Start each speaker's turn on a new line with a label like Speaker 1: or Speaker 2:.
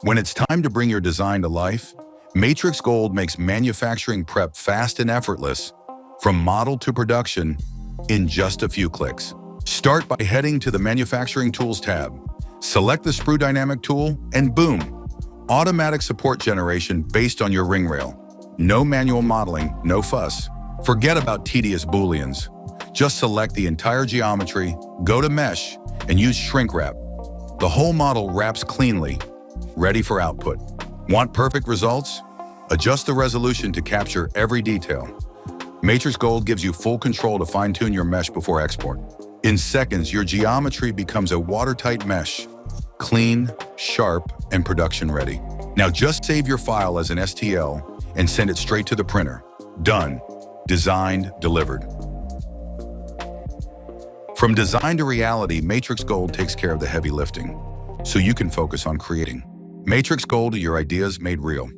Speaker 1: When it's time to bring your design to life, MatrixGold makes manufacturing prep fast and effortless, from model to production, in just a few clicks. Start by heading to the Manufacturing Tools tab. Select the Sprue Dynamic tool, and boom! Automatic support generation based on your ring rail. No manual modeling, no fuss. Forget about tedious booleans. Just select the entire geometry, go to Mesh, and use shrink wrap. The whole model wraps cleanly, ready for output. Want perfect results? Adjust the resolution to capture every detail. MatrixGold gives you full control to fine-tune your mesh before export. In seconds, your geometry becomes a watertight mesh, clean, sharp, and production ready. Now just save your file as an STL and send it straight to the printer. Done. Designed, delivered. From design to reality, MatrixGold takes care of the heavy lifting, so you can focus on creating. MatrixGold, your ideas made real.